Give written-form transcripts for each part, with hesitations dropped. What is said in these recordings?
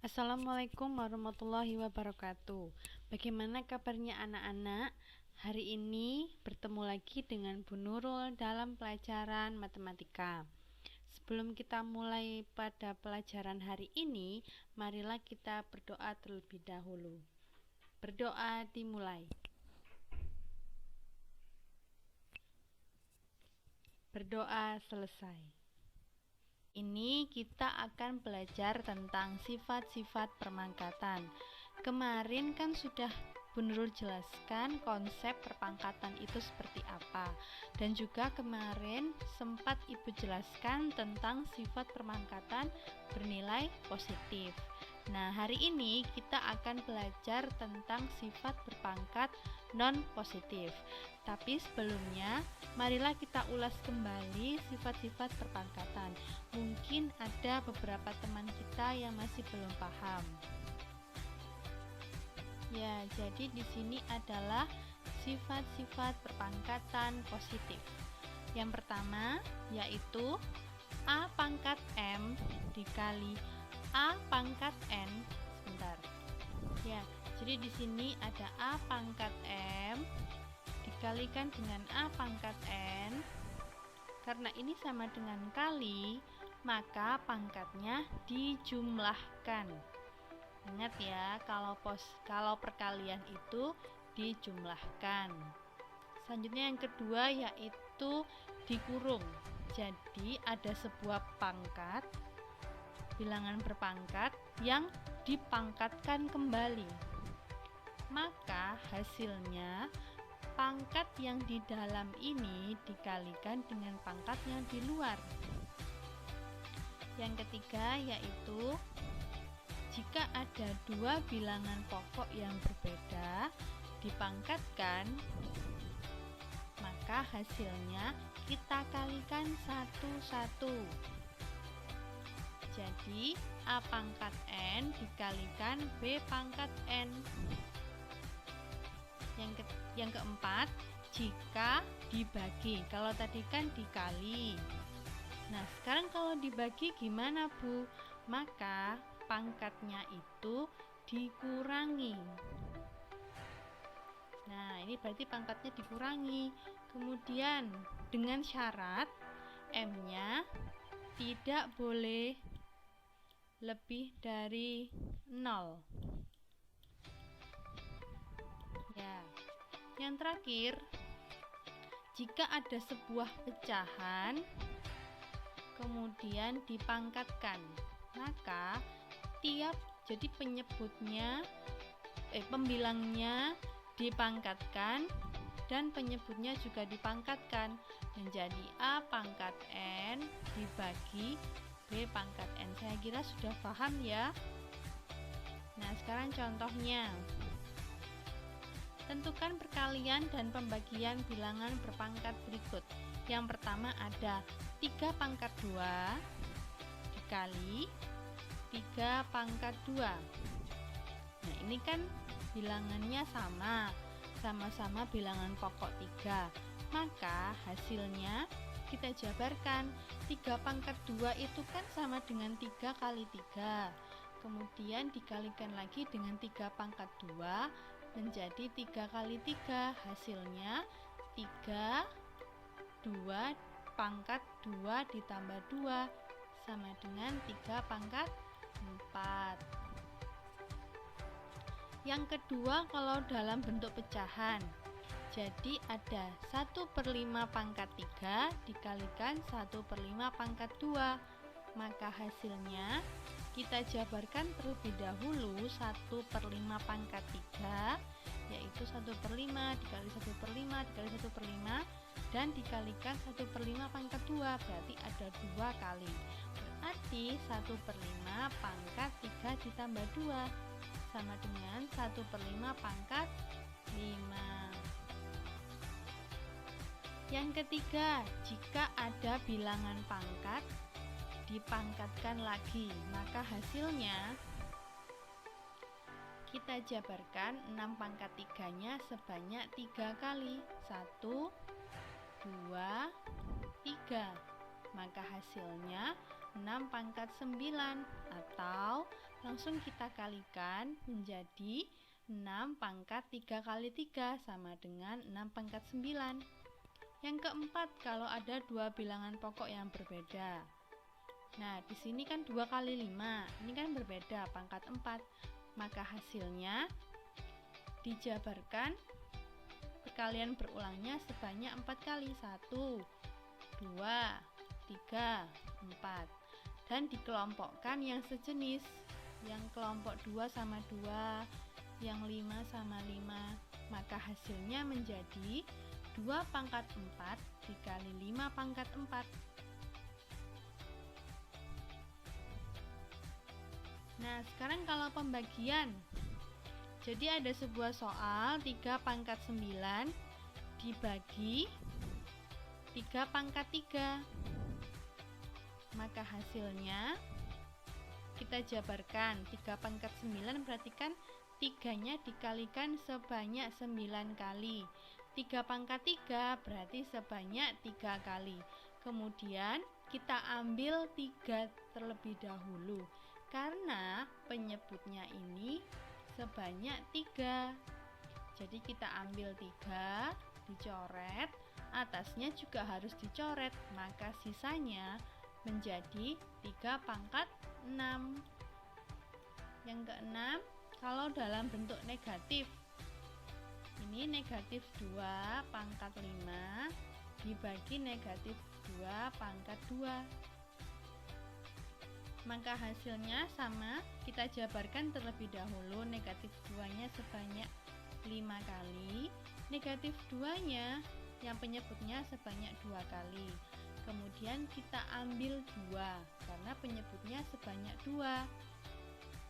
Assalamualaikum warahmatullahi wabarakatuh. Bagaimana kabarnya anak-anak? Hari ini bertemu lagi dengan Bu Nurul dalam pelajaran matematika. Sebelum kita mulai pada pelajaran hari ini, marilah kita berdoa terlebih dahulu. Berdoa dimulai. Berdoa selesai. Ini kita akan belajar tentang sifat-sifat perpangkatan. Kemarin kan sudah Bu Nurul jelaskan konsep perpangkatan itu seperti apa. Dan juga kemarin sempat Ibu jelaskan tentang sifat perpangkatan bernilai positif. Nah, hari ini kita akan belajar tentang sifat berpangkat non-positif. Tapi sebelumnya, marilah kita ulas kembali sifat-sifat perpangkatan. Mungkin ada beberapa teman kita yang masih belum paham. Ya, jadi di sini adalah sifat-sifat perpangkatan positif. Yang pertama yaitu A pangkat M dikali A pangkat N. Sebentar. Ya, jadi di sini ada A pangkat M dikalikan dengan A pangkat N. Karena ini sama dengan kali, maka pangkatnya dijumlahkan. Ingat ya, kalau perkalian itu dijumlahkan. Selanjutnya yang kedua yaitu dikurung. Jadi ada sebuah pangkat, bilangan berpangkat yang dipangkatkan kembali. Maka hasilnya pangkat yang di dalam ini dikalikan dengan pangkat yang di luar. Yang ketiga yaitu jika ada dua bilangan pokok yang berbeda dipangkatkan, maka hasilnya kita kalikan satu-satu. Jadi A pangkat N dikalikan B pangkat N. Yang keempat, jika dibagi. Kalau tadi kan dikali. Nah, sekarang kalau dibagi gimana, Bu? Maka pangkatnya itu dikurangi. Nah, ini berarti pangkatnya dikurangi. Kemudian dengan syarat M-nya tidak boleh lebih dari 0. Ya. Yang terakhir, jika ada sebuah pecahan kemudian dipangkatkan, maka jadi pembilangnya dipangkatkan dan penyebutnya juga dipangkatkan menjadi A pangkat N dibagi B pangkat N. Saya kira sudah paham ya. Nah, sekarang contohnya. Tentukan perkalian dan pembagian bilangan berpangkat berikut. Yang pertama ada 3 pangkat 2 dikali 3 pangkat 2. Nah, ini kan bilangannya sama-sama bilangan pokok 3. Maka hasilnya kita jabarkan. 3 pangkat 2 itu kan sama dengan 3 kali 3. Kemudian dikalikan lagi dengan 3 pangkat 2 menjadi 3 kali 3. Hasilnya 3, 2 pangkat 2 ditambah 2 sama dengan 3 pangkat 4. Yang kedua, kalau dalam bentuk pecahan, jadi ada 1/5 pangkat 3 dikalikan 1/5 pangkat 2. Maka hasilnya kita jabarkan terlebih dahulu 1/5 pangkat 3, yaitu 1/5 dikali 1/5 dikali 1/5 dan dikalikan 1/5 pangkat 2, berarti ada 2 kali. Berarti 1/5 pangkat 3 ditambah 2 sama dengan 1/5 pangkat 5. Yang ketiga, jika ada bilangan pangkat dipangkatkan lagi, maka hasilnya kita jabarkan 6 pangkat 3-nya sebanyak 3 kali. 1, 2, 3. Maka hasilnya 6 pangkat 9 atau Langsung kita kalikan menjadi 6 pangkat 3 kali 3 sama dengan 6 pangkat 9. Yang keempat, kalau ada dua bilangan pokok yang berbeda. Nah, di sini kan 2 kali 5, ini kan berbeda, pangkat 4. Maka hasilnya dijabarkan perkalian berulangnya sebanyak 4 kali. 1, 2, 3, 4. Dan dikelompokkan yang sejenis. Yang kelompok 2 sama 2, yang 5 sama 5. Maka hasilnya menjadi 2 pangkat 4 dikali 5 pangkat 4. Nah, sekarang kalau pembagian. Jadi ada sebuah soal 3 pangkat 9 dibagi 3 pangkat 3. Maka hasilnya kita jabarkan 3 pangkat 9 berarti kan 3-nya dikalikan sebanyak 9 kali. 3 pangkat 3 berarti sebanyak 3 kali. Kemudian kita ambil 3 terlebih dahulu karena penyebutnya ini sebanyak 3. Jadi kita ambil 3, dicoret, atasnya juga harus dicoret, maka sisanya menjadi 3 pangkat 6. Yang keenam, kalau dalam bentuk negatif, ini negatif 2 pangkat 5 dibagi negatif 2 pangkat 2. Maka hasilnya sama, kita jabarkan terlebih dahulu. Negatif 2-nya sebanyak 5 kali, negatif 2-nya yang penyebutnya sebanyak 2 kali. Kemudian kita ambil 2 karena penyebutnya sebanyak 2.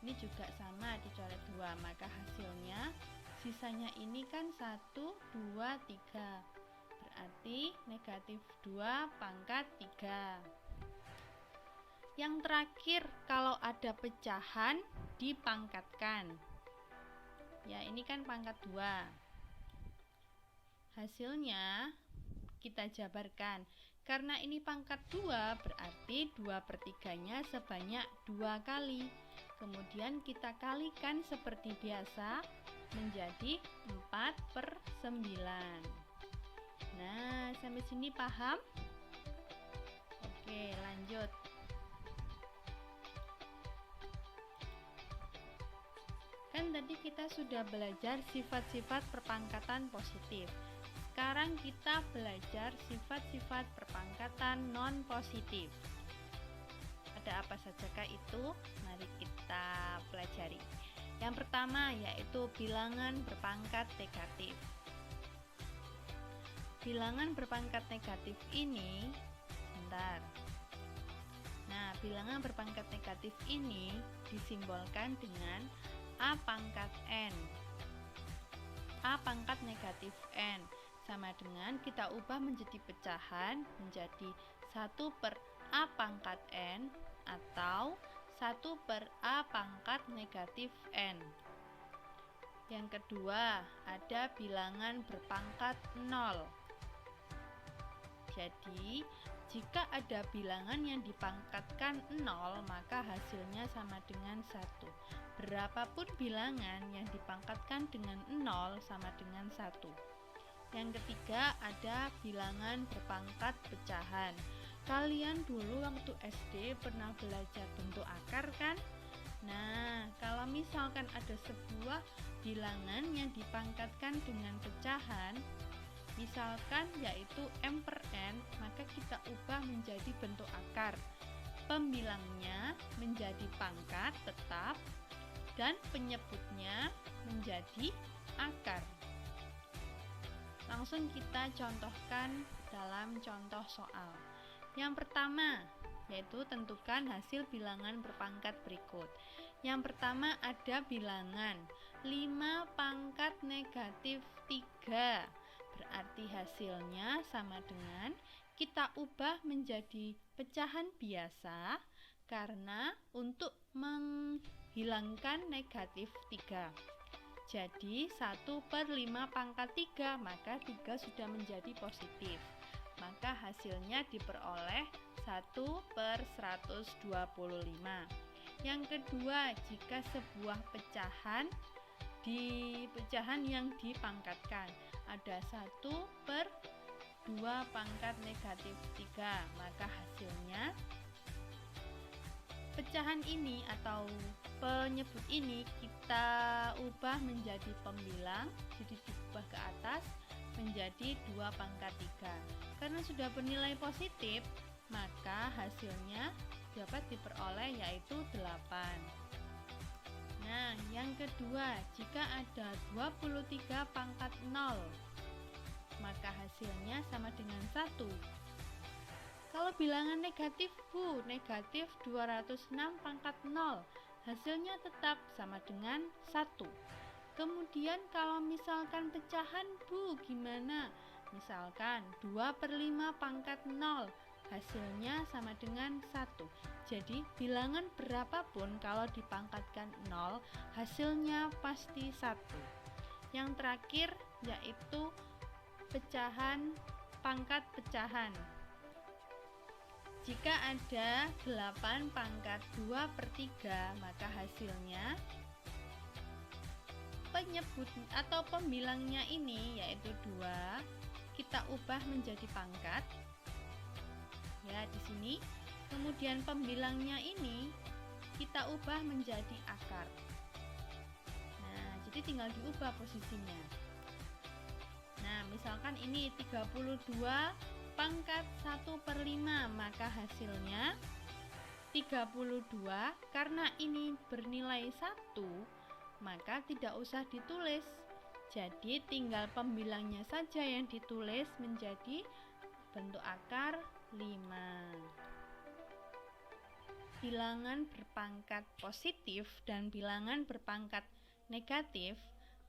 Ini juga sama, dicoret 2, maka hasilnya sisanya ini kan 1, 2, 3. Berarti negatif 2 pangkat 3. Yang terakhir, kalau ada pecahan dipangkatkan. Ya, ini kan pangkat 2. Hasilnya kita jabarkan. Karena ini pangkat 2, berarti 2/3-nya sebanyak 2 kali. Kemudian kita kalikan seperti biasa menjadi 4/9. Nah, sampai sini paham? Oke, lanjut. Kan tadi kita sudah belajar sifat-sifat perpangkatan positif. Sekarang kita belajar sifat-sifat perpangkatan non-positif. Ada apa sajakah itu? Mari kita pelajari. Yang pertama yaitu bilangan berpangkat negatif. Bilangan berpangkat negatif ini, bentar. Nah, bilangan berpangkat negatif ini disimbolkan dengan A pangkat N. A pangkat negatif N sama dengan kita ubah menjadi pecahan menjadi 1/A pangkat N atau 1/A pangkat negatif N. Yang kedua, ada bilangan berpangkat 0. Jadi, jika ada bilangan yang dipangkatkan 0, maka hasilnya sama dengan 1. Berapapun bilangan yang dipangkatkan dengan 0 sama dengan 1. Yang ketiga, ada bilangan berpangkat pecahan. Kalian dulu waktu SD pernah belajar bentuk akar kan? Nah, kalau misalkan ada sebuah bilangan yang dipangkatkan dengan pecahan, misalkan yaitu M/N, maka kita ubah menjadi bentuk akar. Pembilangnya menjadi pangkat tetap dan penyebutnya menjadi akar. Langsung kita contohkan dalam contoh soal. Yang pertama, yaitu tentukan hasil bilangan berpangkat berikut. Yang pertama ada bilangan 5 pangkat negatif 3. Berarti hasilnya sama dengan kita ubah menjadi pecahan biasa karena untuk menghilangkan negatif 3. Jadi 1/5 pangkat 3, maka 3 sudah menjadi positif. Maka hasilnya diperoleh 1/125. Yang kedua, jika sebuah pecahan yang dipangkatkan ada 1/2 pangkat negatif 3, maka hasilnya pecahan ini atau penyebut ini kita ubah menjadi pembilang, jadi diubah ke atas menjadi 2/3. Karena sudah bernilai positif, maka hasilnya dapat diperoleh yaitu 8. Nah, yang kedua, jika ada 23/0, maka hasilnya sama dengan 1. Kalau bilangan negatif Bu, negatif 206/0, hasilnya tetap sama dengan 1. Kemudian kalau misalkan pecahan Bu, gimana? Misalkan 2/5/0, hasilnya sama dengan 1. Jadi bilangan berapapun kalau dipangkatkan 0, hasilnya pasti 1. Yang terakhir yaitu pecahan pangkat pecahan. Jika ada 8/2/3, maka hasilnya penyebut atau pembilangnya ini yaitu 2, kita ubah menjadi pangkat. Ya, di sini. Kemudian pembilangnya ini kita ubah menjadi akar. Nah, jadi tinggal diubah posisinya. Nah, misalkan ini 32/1/5, maka hasilnya 32. Karena ini bernilai 1, maka tidak usah ditulis. Jadi tinggal pembilangnya saja yang ditulis menjadi bentuk akar 5. Bilangan berpangkat positif dan bilangan berpangkat negatif,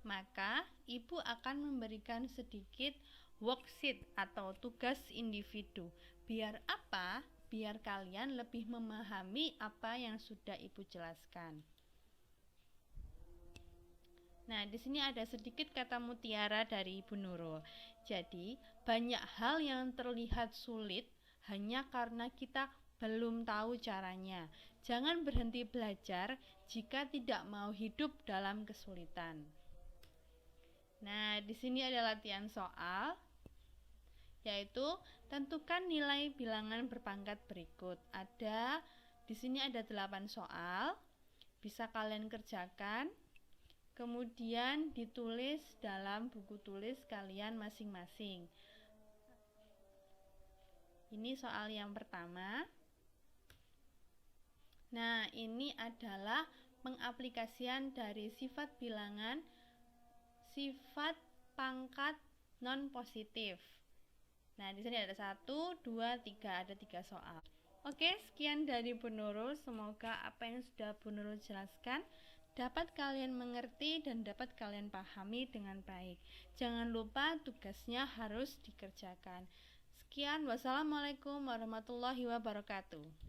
maka Ibu akan memberikan sedikit worksheet atau tugas individu. Biar apa? Biar kalian lebih memahami apa yang sudah Ibu jelaskan. Nah, di sini ada sedikit kata mutiara dari Ibu Nurul. Jadi, banyak hal yang terlihat sulit hanya karena kita belum tahu caranya. Jangan berhenti belajar jika tidak mau hidup dalam kesulitan. Nah, di sini ada latihan soal, yaitu tentukan nilai bilangan berpangkat berikut. Di sini ada 8 soal, bisa kalian kerjakan, kemudian ditulis dalam buku tulis kalian masing-masing. Ini soal yang pertama. Nah, ini adalah pengaplikasian dari sifat bilangan, sifat pangkat non positif. Nah, di sini ada 1, 2, 3, ada 3 soal. Oke, sekian dari Bu Nurul. Semoga apa yang sudah Bu Nurul jelaskan dapat kalian mengerti dan dapat kalian pahami dengan baik. Jangan lupa tugasnya harus dikerjakan. Sekian, wassalamualaikum warahmatullahi wabarakatuh.